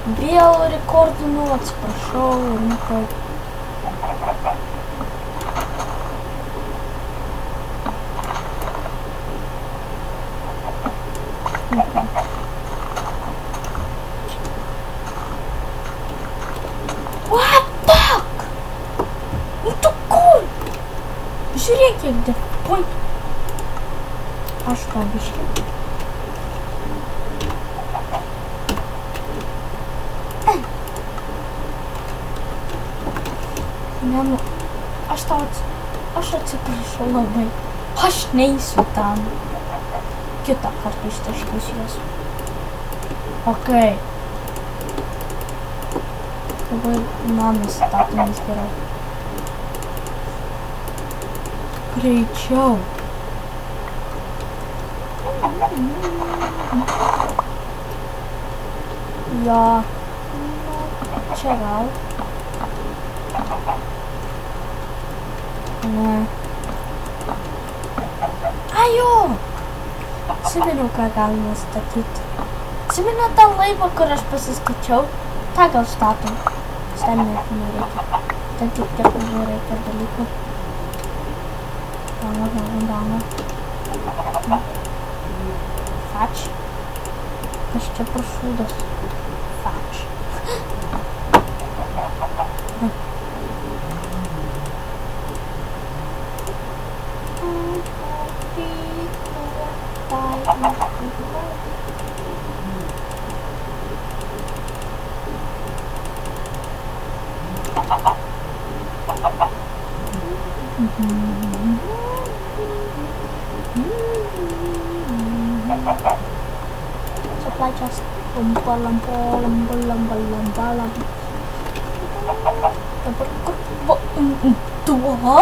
Vėl rekordinu, atsiprašau, rimtai. What the fuck? Nu tu kur? Žiūrėk, kiek defuoj. Aš to biškai. Ne, aš atsiprašau labai. Aš neįsiu ten. Kitą kartą ištaškysiu jas. Okei. Labai man įstatymas gerai. Greičiau. Jo. Čia gal. Ne. Ajo! Atsimenu, ką galima statyti. Atsimenu tą laivą, kur aš pasistačiau. tą gal statom. Ten net nereikia. Ten tik tiek nereikia dalykų. Gauna. Fetch. Kas čia prašūdas? Fetch. Supply chest. Lampa. Dua.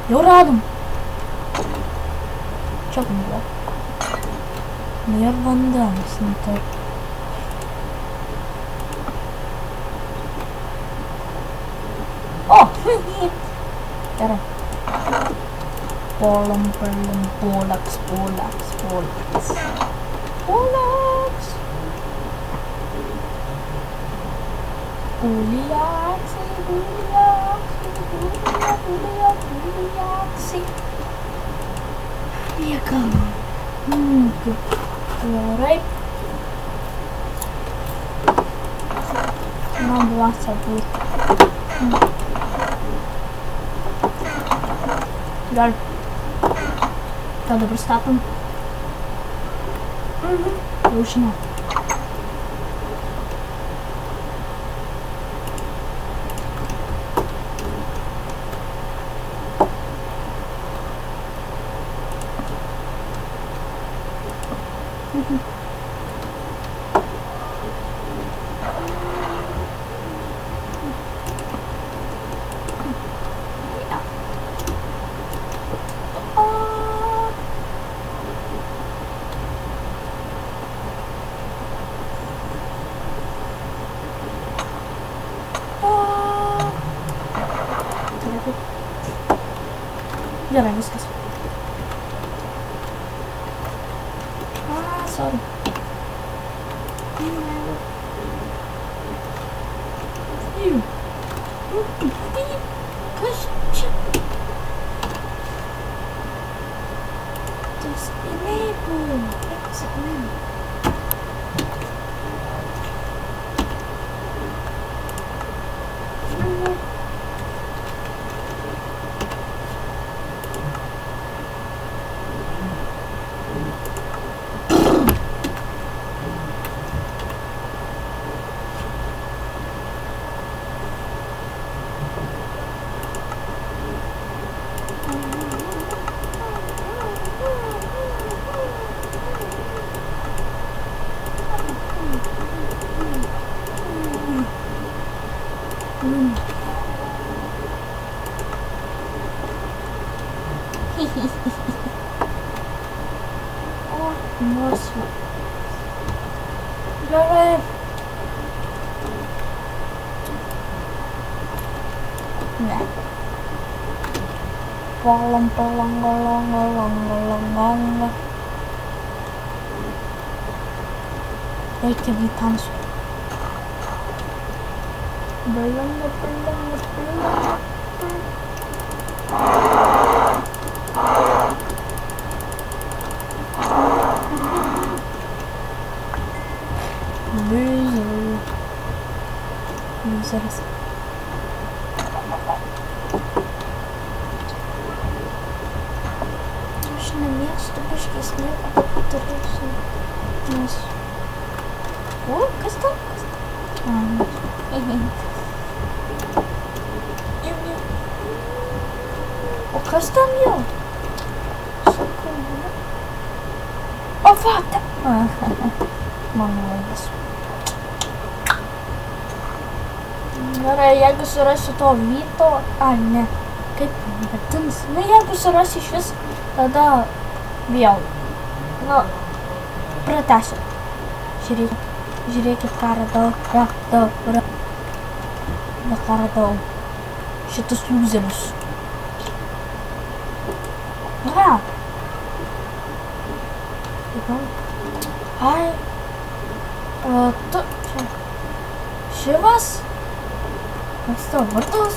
Jau radom. Čia vanduo. Ir vandens, nu taip. O! Gerai. Polaks. Liekam. Gerai. Man duosia būt. Gerai. Ką dabar statom? Jau žinau. Gerai, viskas. Sorry. Kas čia? Tas enable. Nossa. Gerai. Ne. Palang. Reikia į tamsų. Зараз. Аж на місто пішки сніг потрясся. Нас. О, кастан. О, кастан є. О, факта. Молодець. Jeigu surasiu to vyto, ne, kaip vadins, jeigu surasiu iš vis, tada vėl, pratęsiu. Žiūrėkit, ką radau, ką radau, šitus lūzerius. Ai, tu, šivas? Koks tavo vardas?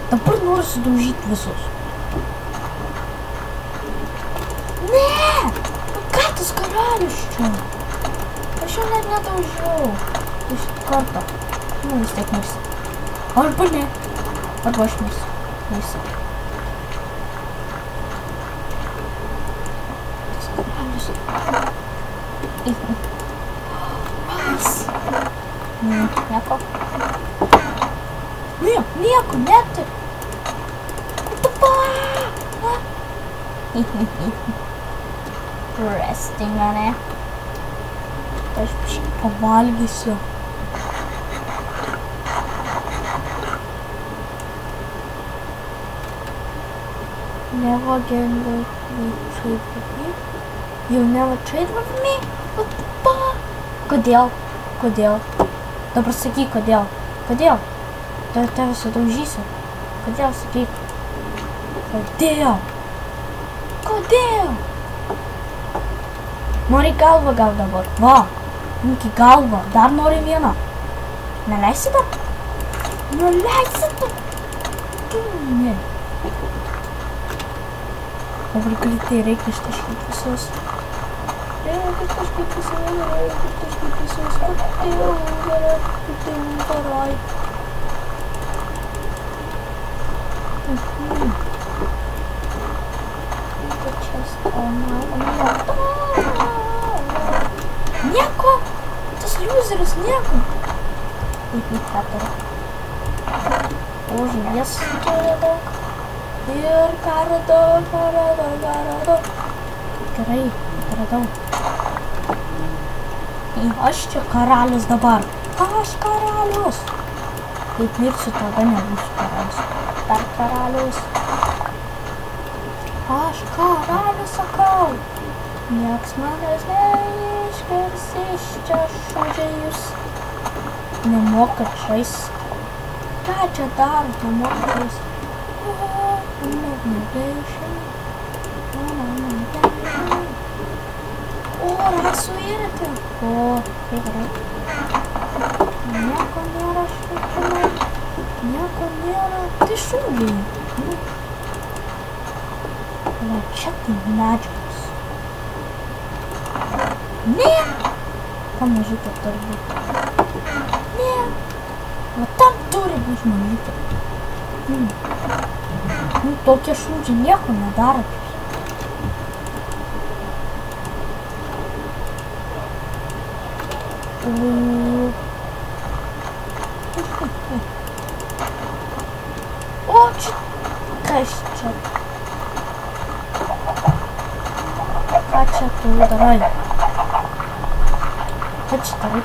Dabar noriu sudaužyti visus. Ne! Ką tas karalius čia? Aš jau net nedaužiau. Iš karto. Vis tiek mirsi. Arba ne. Arba aš mirsiu. Mirsi. Ras. Nieko. Nieko neturi. Resting mane. Aš biškį pavalgysiu. Never again will we trade with me. You never trade with me? Kodėl? Dabar sakyk, kodėl? Kodėl? Tave sudaužysiu. Kodėl sakyk? Kodėl? Nori galvą gal dabar? Va, imk į galvą. Dar nori vieną. Neleisi dar? Neleisi dar? Ne. Dabar greitai reikia ištaškyti visus. Kodėl gerai. Nieko! Tas loseris nieko! O, žuvies turi daug. Ir ką radau. Gerai, radau. Aš čia karalius dabar. Aš karalius. Kaip mirsiu, tada nebūsiu karalius. Dar karalius. Aš karalius sakau. Nieks manęs neišgirs iš čia šūdžiais. Nemokat žaist. Ką čia daro, nemokat žaist? O, rasų įrėti. O, kaip gerai. Nieko nėra švietimo. Nieko nėra. Tai šūgiai. Va, čia tai medžiagos. Ne! Tam mažytė turi būti. Ne! Va, tam turi būti mažytė. Tokie šūdžiai nieko nedaro. O, čia... Kas čia? Ką čia tu darai? Ką čia darai?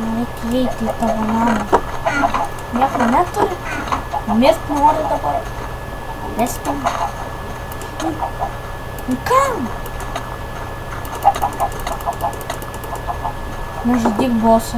Reikia įeiti į tavo namą. Nieko neturi. Mirt nori dabar. Vestim. Kam? Nužudyk bosą.